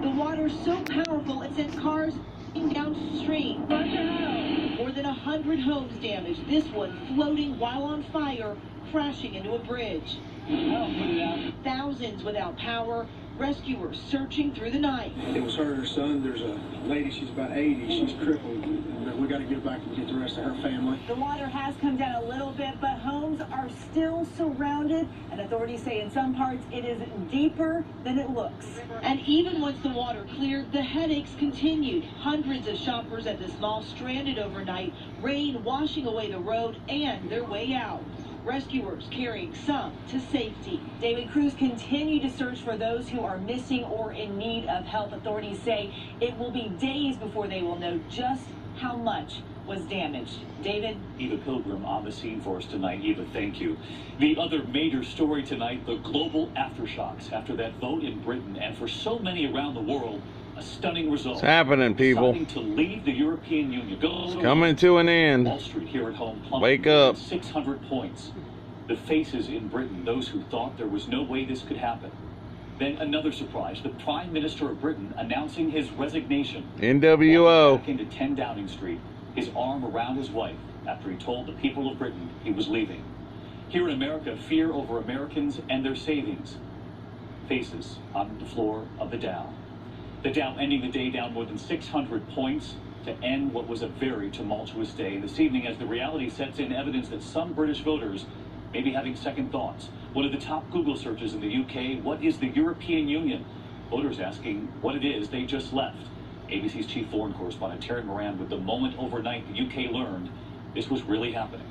The water's so powerful it sent cars downstream. More than 100 homes damaged, this one floating while on fire, crashing into a bridge. Thousands without power, rescuers searching through the night. It was her and her son. There's a lady, she's about 80, she's crippled. And we got to get back and get the rest of her family. The water has come down a little bit, but homes are still surrounded, and authorities say in some parts it is deeper than it looks. And even once the water cleared, the headaches continued. Hundreds of shoppers at this mall stranded overnight, rain washing away the road and their way out. Rescuers carrying some to safety. David, crews continue to search for those who are missing or in need of help. Authorities say it will be days before they will know just how much was damaged. David? Eva Pilgrim on the scene for us tonight. Eva, thank you. The other major story tonight, the global aftershocks after that vote in Britain, and for so many around the world, a stunning result. It's happening, people. Deciding to leave the European Union. It's coming to an end. Wall Street here at home plummeted Wake up. 600 points. The faces in Britain, those who thought there was no way this could happen. Then another surprise, the Prime Minister of Britain announcing his resignation. NWO. Back into 10 Downing Street, his arm around his wife after he told the people of Britain he was leaving. Here in America, fear over Americans and their savings. Faces on the floor of the Dow. The Dow ending the day down more than 600 points to end what was a very tumultuous day. And this evening, as the reality sets in, evidence that some British voters may be having second thoughts. One of the top Google searches in the UK, what is the European Union? Voters asking what it is they just left. ABC's chief foreign correspondent Terry Moran with the moment overnight the UK learned this was really happening.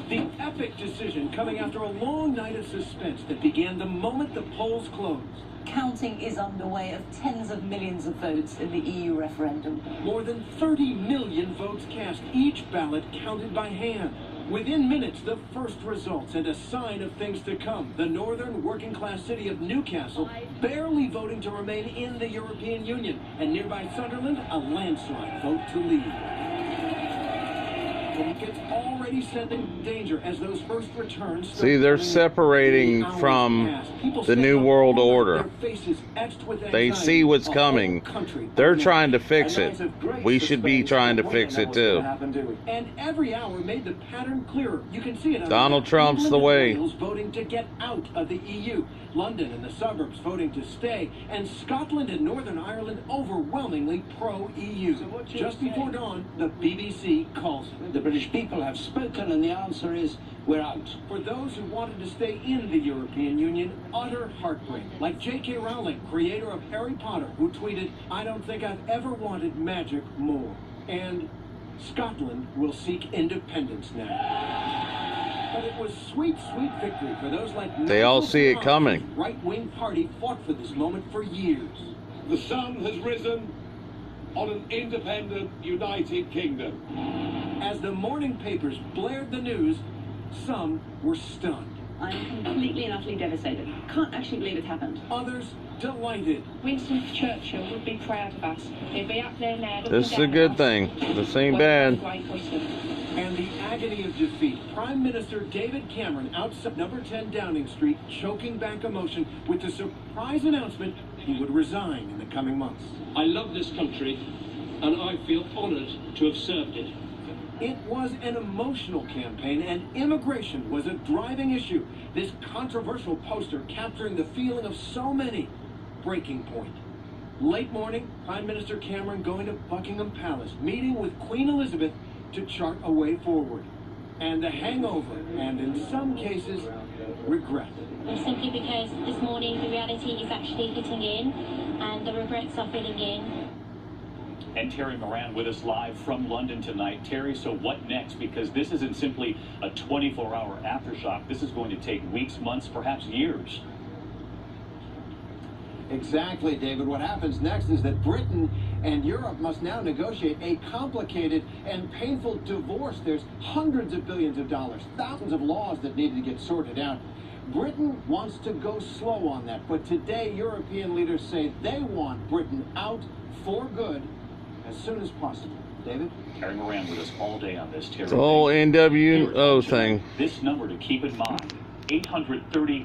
The epic decision coming after a long night of suspense that began the moment the polls closed. Counting is underway of tens of millions of votes in the EU referendum. More than 30 million votes cast, each ballot counted by hand. Within minutes, the first results and a sign of things to come. The northern working-class city of Newcastle barely voting to remain in the European Union. And nearby Sunderland, a landslide vote to leave. It's already sending danger as those first returns. See, they're separating from the New World Order. They see what's coming. They're trying to fix it. We should be trying to fix it too. And every hour made the pattern clearer. You can see it. Donald Trump's the way. Voting to get out of the EU. London and the suburbs voting to stay, and Scotland and Northern Ireland overwhelmingly pro-EU. Just before dawn, the BBC calls it. The British people have spoken, and the answer is we're out. For those who wanted to stay in the European Union, utter heartbreak. Like J.K. Rowling, creator of Harry Potter, who tweeted, "I don't think I've ever wanted magic more." And Scotland will seek independence now. But it was sweet, sweet victory for those like They all see it coming. Right-wing party fought for this moment for years. The sun has risen on an independent United Kingdom. As the morning papers blared the news, some were stunned. I'm completely and utterly devastated. Can't actually believe it happened. Others delighted. Winston Churchill would be proud of us. He'd be up there now. This is a good thing. This ain't bad. And the agony of defeat. Prime Minister David Cameron outside number 10 Downing Street, choking back emotion with the surprise announcement he would resign in the coming months. I love this country, and I feel honoured to have served it. It was an emotional campaign, and immigration was a driving issue. This controversial poster capturing the feeling of so many. Breaking point. Late morning, Prime Minister Cameron going to Buckingham Palace, meeting with Queen Elizabeth to chart a way forward. And a hangover, and in some cases, regret. Simply because this morning the reality is actually hitting in, and the regrets are filling in. And Terry Moran with us live from London tonight. Terry, so what next? Because this isn't simply a 24-hour aftershock. This is going to take weeks, months, perhaps years. Exactly, David. What happens next is that Britain and Europe must now negotiate a complicated and painful divorce. There's hundreds of billions of dollars, thousands of laws that need to get sorted out. Britain wants to go slow on that, but today European leaders say they want Britain out for good as soon as possible. David? Terry Moran with us all day on this. Terry, The whole NWO thing. This number to keep in mind, 830